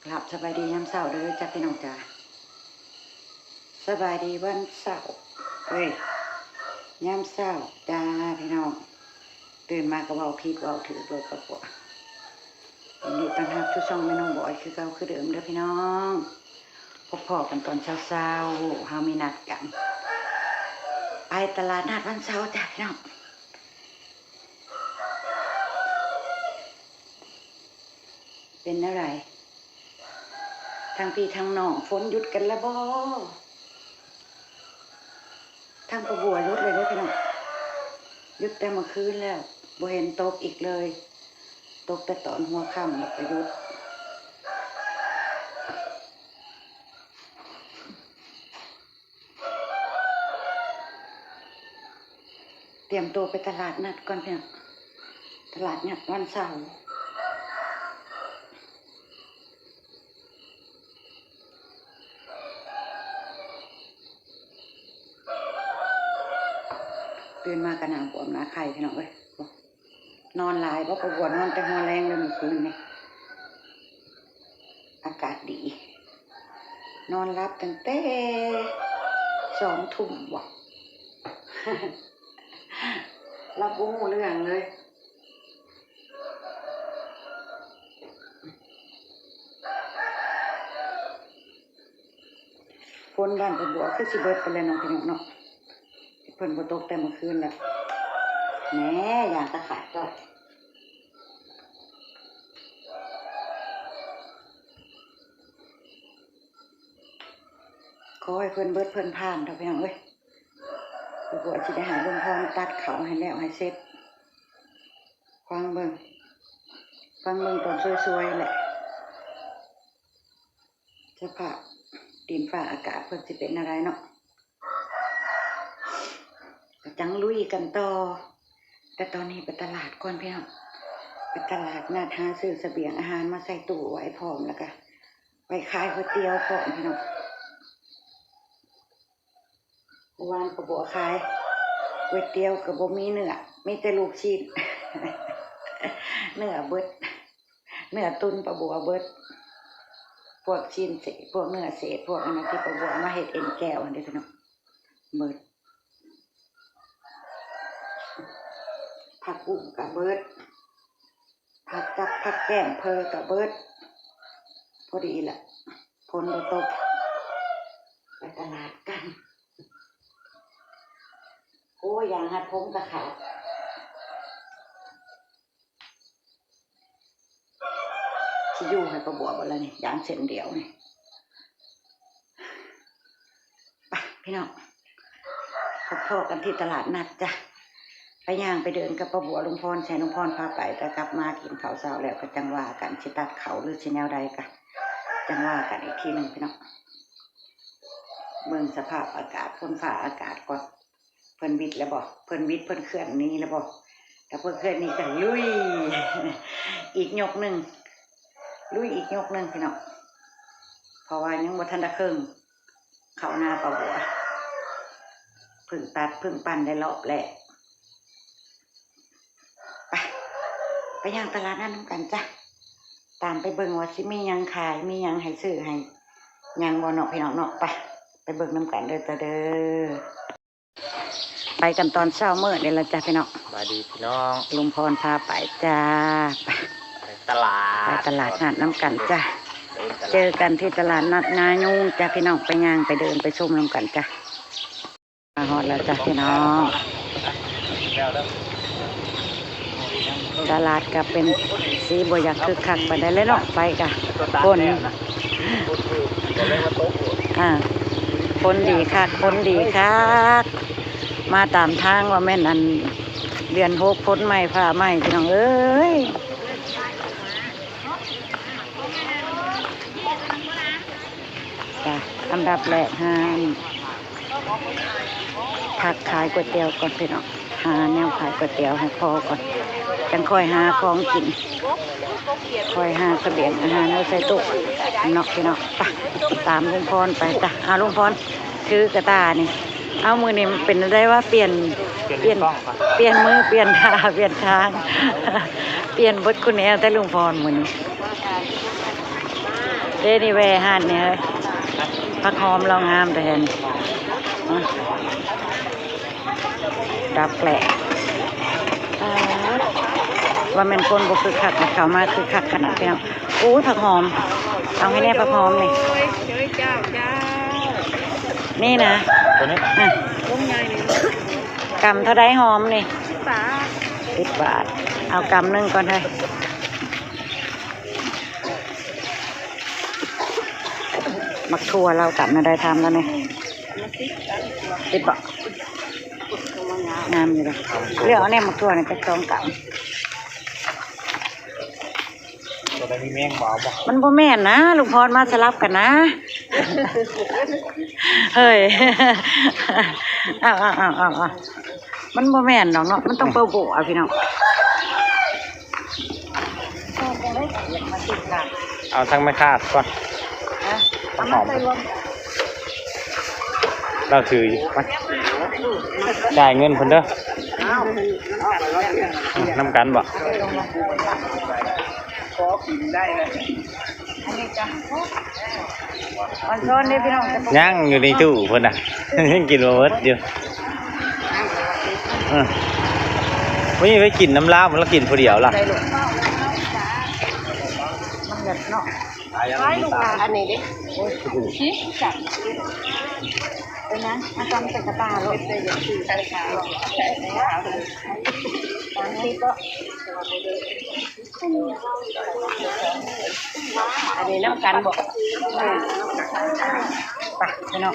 กลับสบายดียามเช้าเด้อจ้าพี่น้องจ้าสบายดีวันเสาร์ยามเช้าจ้าพี่น้องตื่นมาก็เว้าผิดเว้าถือโดยกระปวดนี่ตั้งหักทุกช่องไม่น้องบ่อยคือเก่าคือเดิมเด้อพี่น้องพบพ่อกันตอนเช้าเฮามีนัดกันไปตลาดนัดวันเสาร์จ้าพี่น้องเป็นอะไรทางพี่ทางน้องฝนหยุดกันแล้วบ่ทางประบัวหยุดเลยเด้อพี่น้องหยุดแต่เมื่อคืนแล้วบ่เห็นตกอีกเลยตกแต่ตอนหัวค่ำแล้วก็หยุดเตรียมตัวไปตลาดนัดก่อนพี่น้องตลาดนัดวันเสาร์ตื่นมากระหน่ำปวดหน้าไข่พี่น้องเอ้ยนอนหลายเพราะปวดนอนแต่หัวแรงเลยเมื่อคืนนี่อากาศดีนอนรับตั้งแต่2 ทุ่มว่ะ รับบู๊เรื่องเลยฝนบ้านเป็นบัวคือสิเบิดไปเลยน้องพี่น้องเนาะเพิ่นบ่ตกแต่เมื่อคืนแล้วแหน่อย่างตะขาดจ้อยขอให้เพิ่นเบิดเพิ่นผ่านเถอะพี่น้องเอ้ยบัวสิได้หาลุงพรตัดเขาให้แล้วให้เสร็จฟังเบิ่งตอนสวยๆแหละสภาพดินฟ้าอากาศเพิ่นสิเป็นอะไรเนาะก็จังลุยกันต่อแต่ตอนนี้ไปตลาดก่อนพี่น้องไปตลาดนัดหาซื้อเสบียงอาหารมาใส่ตู้ไว้พร้อมแล้วก็ไปขายก๋วยเตี๋ยวพร้อมพี่น้องวานกระบัวขายก๋วยเตี๋ยวกับบ่มีเนื้อมีแต่ลูกชิ้น เนื้อเบิดเนื้อตุนปลาบัวเบิดพวกชิ้นเศษพวกเนื้อเศษพวกอันนั้นที่ปลาบัวมาเฮ็ดเอ็นแก้วอันนี้พี่น้องเบิดผักบุ้งกับเบิดผักจับผักแก้มเพอกับเบิดพอดีแหละฝนบ่ตกไปตลาดกันโอ้ยอย่างหัดผมตะขาดที่อยู่ให้ประบัวบ่แล้วนี่อย่างเส้นเดียวนี่ไปพี่น้องพบกันที่ตลาดนัดจ้ะไปย่างไปเดินกับประบัวลุงพรใช้ลุงพรพาไปแต่กลับมากินข้าวเช้าแล้วก็จังว่ากันสิตัดเขาหรือสิแนวใดกันจังว่ากันอีกทีหนึ่งพี่น้องเมืองสภาพอากาศฝนฟ้าอากาศก่อนเพิ่นวิทย์แล้วบอกเพิ่นวิทย์เพิ่นเคลื่อนนี้แล้วบอกแต่เพิ่นเคลื่อนนี้ก็ลุย อีกยกหนึ่งลุยอีกยกหนึ่งพี่น้องเพราะว่ายังบ่ทันได้ครึ่งเข้าหน้าประบัวเพิ่งตัดเพิ่งปั่นได้รอบแรกไปย่างตลาดนั้นกันจ้ะตามไปเบิ่งว่าสิมียังขายมียังให้ซื้อให้ยังบ่เนาะพี่น้องเนาะไปเบิ่งน้ำกันเด้อจ้ะเด้อไปกันตอนเช้ามื้อนี่ล่ะจ้ะพี่น้องสวัสดีพี่น้อง ลุงพรพาไปจ้าไปตลาดนัดน้ำกันจ้ะเจอกันที่ตลาดนัดนายุงจ้ะพี่น้องไปย่างไปเดินไปชมน้ำกันจ้ะมาฮอดแล้วจ้ะพี่น้องตลาดก็เป็นสีบอยากคึกคักไปได้เลยเนาะไปกะคนคนดีคักคนดีคักมาตามทางว่าแม่นอันเดือน6พ้นใหม่ผ้าใหม่พี่น้องเอ้ยจ้ะอันดับแรกผักขายก๋วยเตี๋ยวก่อนพี่น้องหาแนวขายก๋วยเตี๋ยวให้พอก่อนจังค่อยหาของกินค่อยหาเสบียงอาหารไว้ใส่ตู้เนาะพี่น้องไปตามลุงพรไปจ้ะลุงพรถือกระตานี่เอามือนี่มันเป็นได้ว่าเปลี่ยนมือเปลี่ยนท่าเปลี่ยนทาง เปลี่ยนบทคุณแอลแต่ลุงพรมือนี้ เดนี่แวหาดเนี่ยเลยผักหอมเรางามแต่เห็นดับแกละว่ามันคนบุคือคักเขามาคือคักขนาดเดียวโอ้ยผักหอมเอาให้แน่ผักหอมนี่นี่นะ ตัวนี้ กำเท่าไดหอมนี่10 บาทเอากำนึงก่อนเลยมักทั่วเรากำน่ะได้ทำแล้วเนี่ย10 บาทงามอยู่เลยเลือกเอาเนี่ยมักทั่วเนี่ยจะ2 กำ ตัวนี้แมงบ่าวบ่ มันบ่แม่นนะลุงพรมาสลับกันนะ เฮ้ย อ้าวมันบ่แม่นดอกเนาะมันต้องเปิดโบอ่ะพี่น้อง เอาทั้งไม่คาดก่อนผักหอมเราถือมาจ่ายเงินเพิ่นเด้อน้ำกันบ่ อันซ้อนนี่พี่น้องจะ ย่างอยู่ในตู้เพิ่นน่ะ ยังกินบ่หมดอยู่วันนี้ไปกินน้ำลาวมันแล้วกินผู้เดียวล่ะ ได้ลูกมันเด็ดเนาะไว้ลูกอันนี้ดิชี้จับเป็นนะอาจารย์เป็นกระตาลูกเป็นอย่างที่ใช้ขาหรอกใช้ขาเลยตอนนี้ก็อันนี้น้ำกันบอกไปพี่น้อง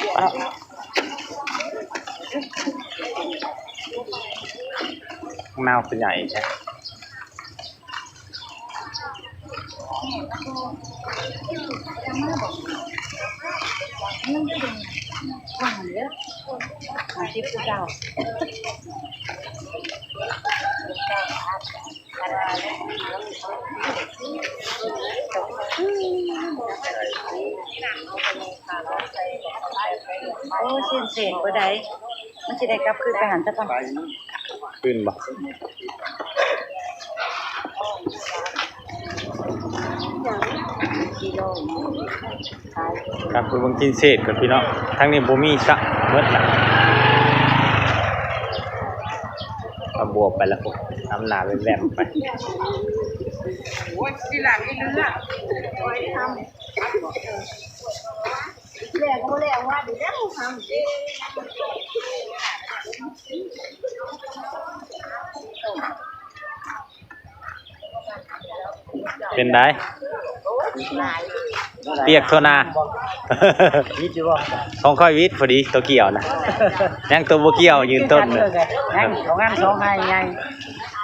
นาวเป็นใหญ่ใช่โอ้เส้นเศษบ่ได้มันจะได้กลับคืนไปหันจะก่อน ขึ้นบ่ครับคือบางกินเศษกับพี่น้องทั้งนี้บ่มีซะเบิดล่ะเอาบวกไปแล้วผมทำหนาเป็นแหลมไปโอ้ยที่หลังนี่นึงอ่ะเป็นได้เปียกโทนา ของค่อยวิทย์พอดีตัวเกี่ยวนะ ยังตัวบ่เกี่ยวยืนต้นเลย ยังของงานสองให้ไง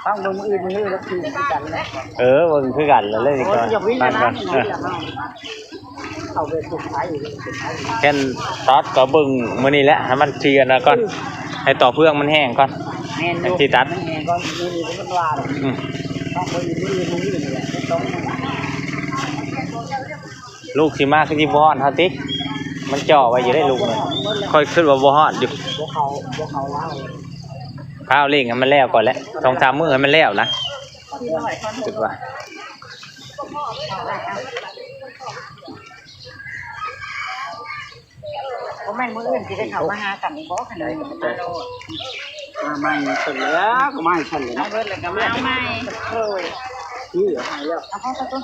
ฟังเบิ่งอื่นมือแล้วคือกันเลย เบิ่งคือกันแล้วเลยดีกว่าบ้านก่อนเอาไปสุดท้ายอยู่ แค่นตอดก็เบิ่งมื้อนี้แหละให้มันเทียนแล้วก่อนให้ต่อเพื่องมันแห้งก่อน แม่น ให้ที่ตัด มันแห้งก่อนนี่มันว่าต้องไปอยู่นี่มึงนี่แหละต้อง ลูกสิมาคือสิบ่ฮ้อนเฮาติมันจ่อไว้อยู่ได้ลูกเลยค่อยขึ้นว่าบ่ฮ้อนอยู่ พวกเขาเล่า ข้าวเร่งให้มันแล้วก่อนแหละ2-3 มื้อให้มันแล้วนะคิดว่า เพราะแม่นมื้ออื่นสิได้เข้ามาหากันบ่ขนาดนี้มาใหม่เสร็จแล้วก็มาให้ฉันเลยนะเบิดแล้วก็มาใหม่โอ้ยนี่หายแล้วเอาเข้าซะต้น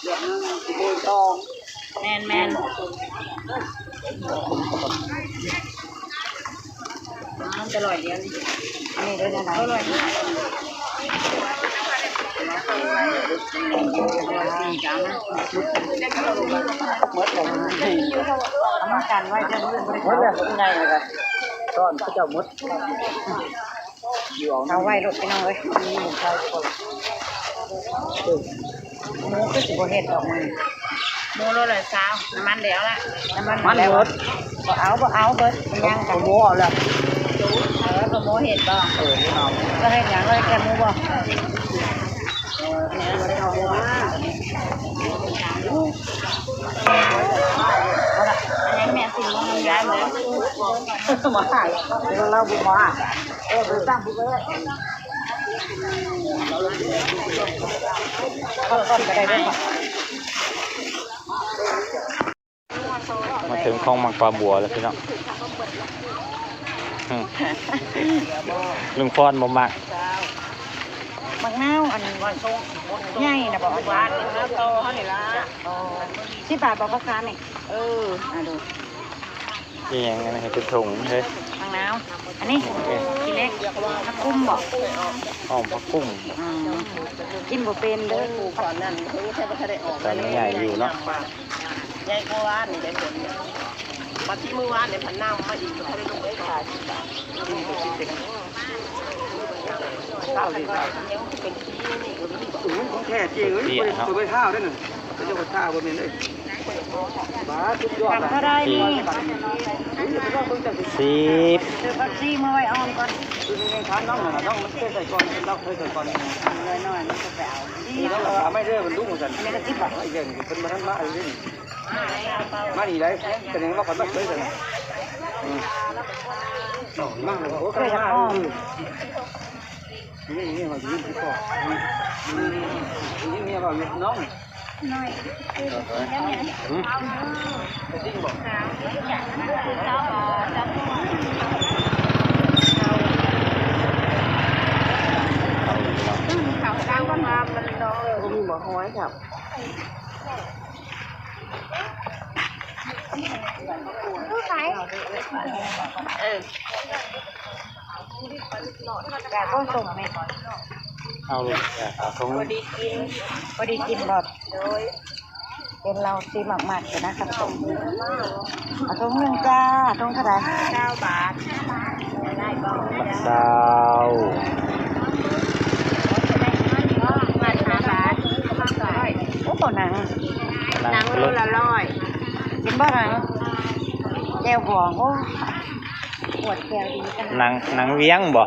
เดี๋ยวนึงสิโบยตองแม่นมันจะอร่อยเดียวนี่อันนี้ด้วยนะอร่อยมากเมื่อผมเอามากันไว้จะรู้เมื่อผมไงเลยตอนเขาจะมดเอาไว้รถไปน้องเลยมีหมูไก่คนหมูก็สิบเห็ดดอกมันหมูโลละ20น้ำมันเดี๋ยวละน้ำมันแล้วบ่เอาเบิดย่างกับหมูเอาแล้วกับหมูเห็ดบ่ก็เห็ดอย่างเลยแกหมูบ่แม่สิ่งมันย้ายเลยมาหายเดี๋ยวเราบุมาไปตั้งบุเลยต้นก็ได้ด้วย ถึงคลองมังปลาบัวแล้วพี่น้องลุงพรบ่มัก มักนาวอันใหญ่นะบอกว่าโตเขานี่ละ10 บาทบอกราคานี่ดู นี่ยังไงให้เป็นถุงเฮ้ย มักนาวอันนี้กินเล็กผักกุ้มบอก อ้อมผักกุ้ง กินบ่เป็นเด้อ ก่อนนั้นเขาใช้ประทัดออก ตอนนี้ใหญ่อยู่เนาะ ใหญ่กว่าว่านนี่ได้ผลมาที่มือวานเนี่ยพันน้ำมาอีกเขาได้ลงไปขายข้าวดีใจเป็นที่นี่ของแท้จริงเลยคนไปข้าวได้หนึ่งจะจะข้าวบนนี้เลยบ้าทุกยอด เท่าไรนี่ 10 ซื้อผักชีมาไว้ออมก่อน คือในทานน้องน้องมันเคยใส่ก่อนเราเคยใส่ก่อน น้อยๆมันก็ไปเอาดี นี่เราไม่ได้มันรู้เหมือนกัน นี่ก็10 บาท ไอ้เรื่องเป็นมาทั้งมาไอ้เรื่องมาดีเลยเป็นยังไงว่าคนมาเคยใส่มากเลยโอ้ เคยจะอ้อม นี่มายืนที่ก่อนนี่ว่าน้องจริงบอกข่าวกลางวันมามันน้องก็มีหมอห้อยครับผู้ชายแต่ก็ส่งไหม เอาเลยเอาถุง พอดีกินแบบเป็นเราซีหมักๆกันนะครับส่งเอาถุงหนึ่งจ้าถุงเท่าไหร่9 บาทได้บ้าง มะซาว มา5 บาทโอ้โหหนัง หนังรส กินบ้าหนังแก้วบองโอ้ปวดแก้วดีจัง หนังเวียงบ่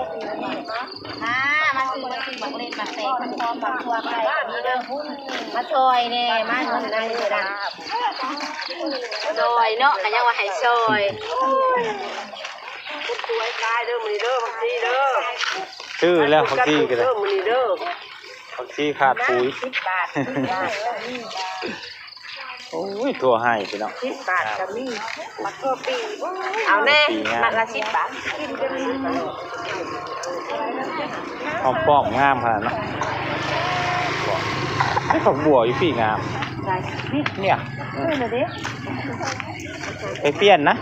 มาซื้อหมักเล่นหมักเตะมันพร้อมหมักทั่วไปมีเรื่องมาซอยเนี่ยมาทำอะไรเลยนะซอยเนาะกันยังว่าให้ซอย คุณช่วยกายเด้อมือเด้อบางทีเด้อ ชื่อแล้วผักชีกันเลย เด้อมือเด้อ ผักชีขาดปุ๋ย 10 บาท โอ้ยถั่วให้พี่น้อง 10 บาทก็มีมักทั่วปีเอาแน่มักละ10 บาท หอมปอกงามขนาดเนาะไอ้ผักบัวอยู่พี่งาม ใช่นี่ เนี่ย เลยดิ ไปเปลี่ยนนะ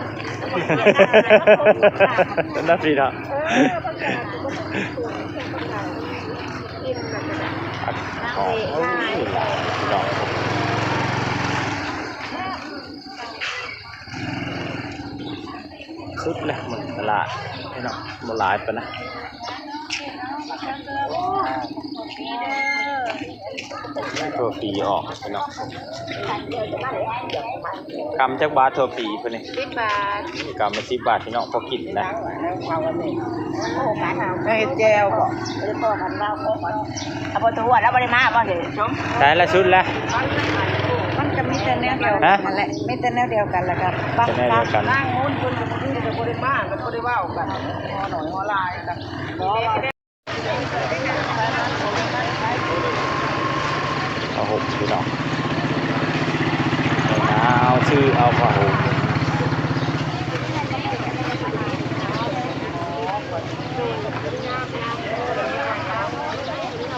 น่าสิเนาะหอมโอ้ยดอกสุดเลยมันตลาดพี่น้องมันหลายไปนะถั่วปีออกพี่น้องกำจักบาทถั่วปีเพิ่นนี่ 10 บาท กำมา10 บาทพี่น้องพอกินนะ ให้แก้วบ่ ไม่ได้พ่อกันว่าพ่อกันเอาบ่ตัวแล้วบ่ได้มาบ่เดี๋ยวชม ได้ละชุดละ มันจะมีแต่แนวเดียวกันนั่นแหละมีแต่แนวเดียวกันแหละครับบาง จะแน่เดียวกัน นั่งงูนคนกับคนกับคนบ้านกับคนว่าวกันหัวหน่อยหัวลายกัน เอาหกพี่น้องเอาชื่อเอาผ้าห่ม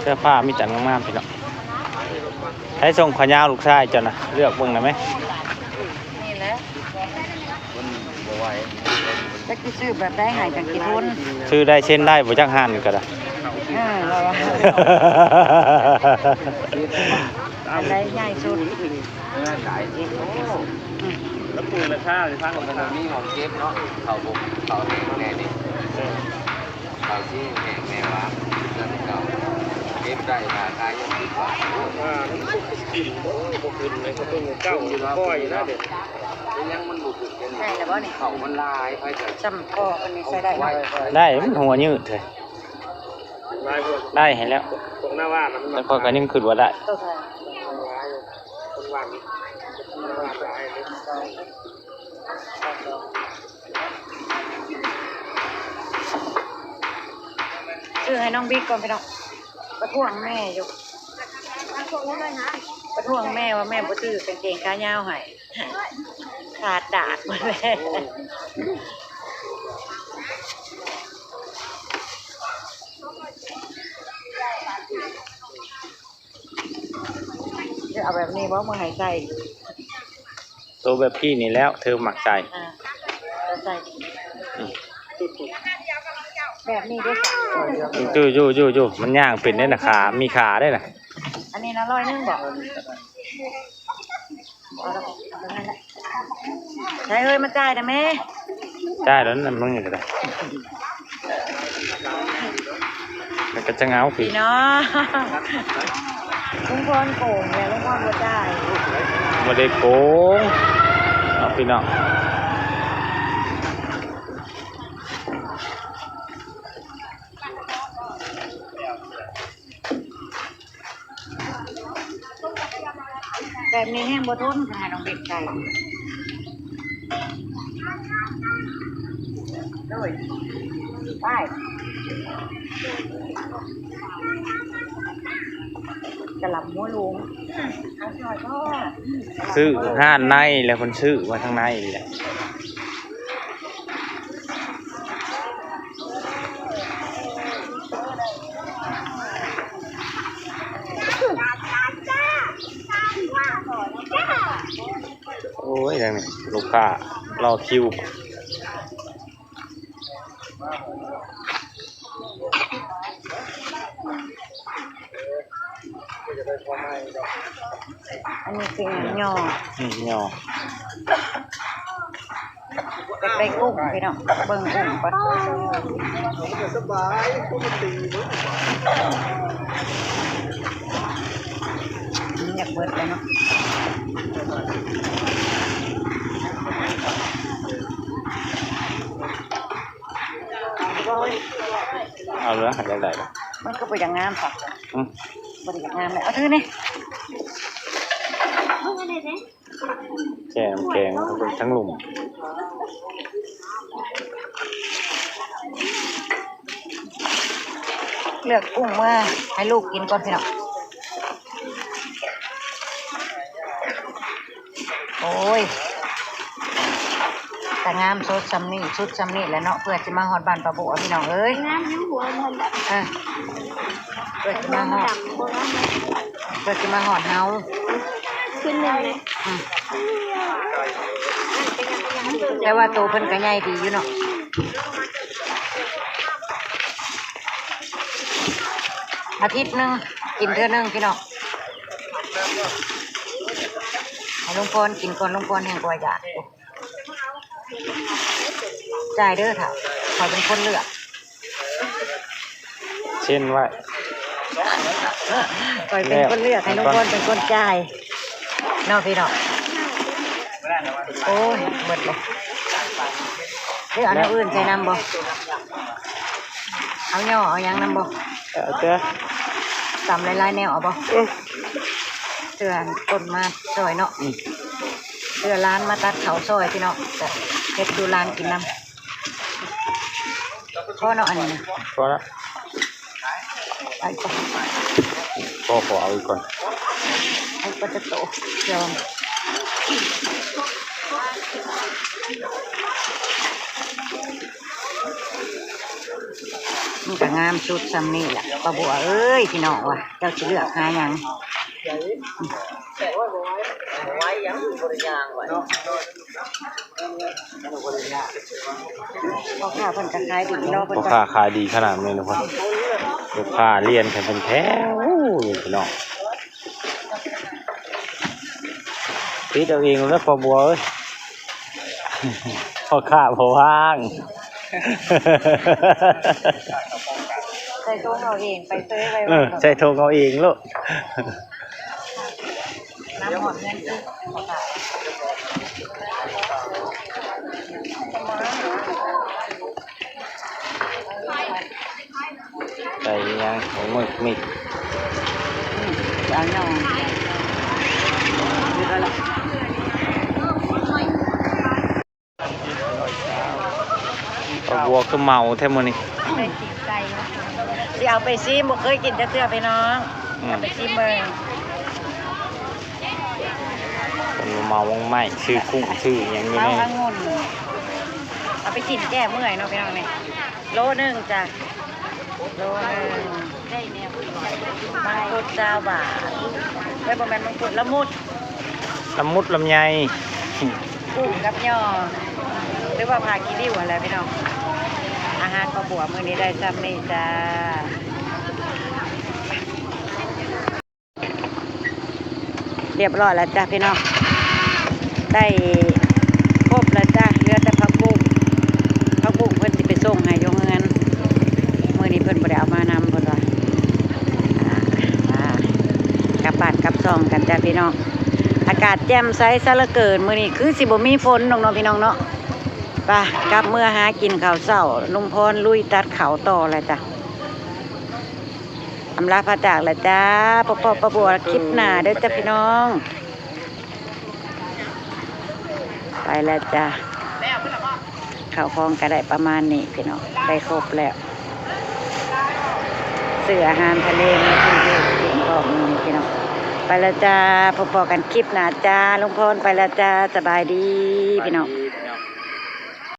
เสื้อผ้ามีจันงามๆพี่น้องให้ส่งขยาวลูกชายเจ้านะเลือกเบิ่งได้ไหม นี่แหละจะกี่ซื้อแบบได้หายจากกี่ทุน ชื่อได้เช่นได้บ่จักหันก็ได้ เราอะไรใหญ่สุด ขายที่แล้วปูราคาในทางของสนามนี้ของเก็บเนาะเขาบุกเขาแห้งแน่นี่เขาที่แห้งแน่วะเรื่องเก่าเก็บได้ราคายังดีกว่ากินบุกขึ้นเลยเขาต้องเก้าอยู่ก้อยนะเด็ดยังมันบุกขึ้นกัน ใช่แล้วบ่นี่ เขามันลายไปแต่ จำก็อันนี้ใส่ได้ไหม ได้มันหัวยืดเลยได้เห็นแล้ว ตรงหน้าว่ามัน แต่พอกันนี่มันขึ้นว่าได้ ตัวใส่ คนวันลายเลย ซื้อให้น้องบิ๊กก่อนไปน้องประท้วงแม่อยู่ประท้วงแม่ว่าแม่บ่ซื้อกางเกงขายาวให้ ขาดดาดหมดเลยจะเอาแบบนี้ว่ามึงหายใจ ตัวแบบพี่นี่แล้วเธอหมักใจ จะใส่แบบนี้ด้วยค่ะ จู่มันย่างเป็นได้นะขามีขาได้นะ อันนี้นะ100 นึงบอกใช่เฮ้ยมาจ่ายนะแม่ ได้แล้วนั่นมึงก็ได้มันก็จะเงาผิ พี่ ด เนาะลุงพรโกงแล้วลุงพรบ่จ่าย บ่ได้โกงเอาพี่น้อง แบบนี้แห้งบ่ทนขนาดน้องเด็กไก่ด้วยไปกระหล่ำหัวลุงเอาหน่อยพ่อ ซื้อห้านในแล้วคนซื้อมาทางในแหละโอ้ยอย่างนี้ลูกค้ารอคิวอันนี้เป็นหย่อ ย่อ ไปกุ้งพี่น้องเบิ่งกุ้งปะอยากเบิดเลยเนาะเอาเลยหัดได้เลย มันก็ไปอย่างงามค่ะ อืม บริอย่างงามเลยเอาเถอะนี่ แกงเขาเป็นทั้งหลุม เลือกกุ้งเมื่อให้ลูกกินก่อนพี่น้องโอ้ยแต่งามสุดซ้ำนี่สุดซ้ำนี่แหล้วเนาะเพื่อจะมาฮอดบ้านปะบัวพี่น้องเอ้ย น้ำยังหัวมันแบบ เพื่อจะมาฮอด บนน้ำ เพื่อจะมาฮอดเฮา ขึ้นเลย อืมแต่ว่าตัวเพิ่นก็ใหญ่ดีอยู่เนาะอาทิตย์หนึงกินเทื่อนึงพี่น้องให้ลุงพรกินก่อนลุงพรแห่งกว่าอยากจ่ายเด้อค่ะขอยเป็นคนเลือก เช่นว่า ขอยเป็นคนเลือกให้ลุงพรเป็นคนจ่ายเนาะพี่น้องโอ้ยหมดเลยเดี๋ยวเอาแนวอื่นใส่น้ำบ่เอาย่อเอาหยังน้ำบ่ เจ้า ตำหลายๆแนวเอาบ่เตือนต้นมาซอยเนาะเตือนร้านมาตัดเขาซอยพี่เนาะแต่เฮ็ดดูร้านกินน้ำพ่อเนาะอันนี้นะ พอละ ไอ้ปะ พ่อขอเอาอีกก่อน ไอ้ปะจะโตเดี๋ยวมันก็งามสุดซ้ำนี่แหละปะบัวเอ้ยพี่น้องว่ะเจ้าสิเลือกหาหยังพ่อข้าเพิ่นก็ขายดีเนาะเพิ่น พ่อ ก็ ค้าขายดีขนาดนี้นะพ่อลูกค้าเรียนกันเป็นแถวนี่พี่น้องพี่เอาเองแล้วพอบัวเอ้ยพ่อค้าพอว่าง ใส่ตัวเราเองไปซื้อไป ใช่โทรเอาเองลูก น้ำหอมเงินคือใส่ยังของมึกมิด เอาหน่อย พอบัวคือเมาแท้มื้อนี้ ได้กินไก่เนาะสิเอาไปซิบ่เคยกินจักเทื่อไปน้องเอาไปซิเบิ่ง คนเมาวงไม้ชื่อกุ้งชื่อหยังอยู่ เมา ใน องุ่นเอาไปกินแก้เมื่อยเนาะพี่น้องนี่โลนึงจ้ะโลนึงมังคุด9 บาทไม่ประมาณมังคุดละมุด ละมุดลำไย กุ้งกับย่อหรือว่าพากิริ้วอะไรพี่น้องอาหารปลาบัวมื้อนี้ได้ซ้ำนี่จ้าเรียบร้อยแล้วจ้ะพี่น้องได้ครบแล้วจ้ะเหลือแต่ผักบุ้งเพิ่นสิไปส่งให้โยงเงินมื้อนี้เพิ่นบ่ได้เอามานำเพิ่นว่ากลับบ้านกลับซองกันจ้ะพี่น้องอากาศแจ่มใสซะเหลือเกินมื้อนี้คือสิบ่มีฝนน้องๆพี่น้องเนาะไปกลับเมื่อหากินข้าวเช้าลุงพรลุยตัดข้าวต่อแล้วจ้ะอำลาพระจากแล้วจ้าปอปบัวคลิปหน้าเด้อจ้ะพี่น้องไปแล้วจ้ะข้าวคองก็ได้ประมาณนี้พี่น้องได้ครบแล้วซื้ออาหารทะเลมากินเยอะกินพร้อมนี่พี่น้องไปแล้วจ้าพบกันคลิปหน้าจ้าลุงพรไปแล้วจ้าสบายดีพี่น้อง พี่น้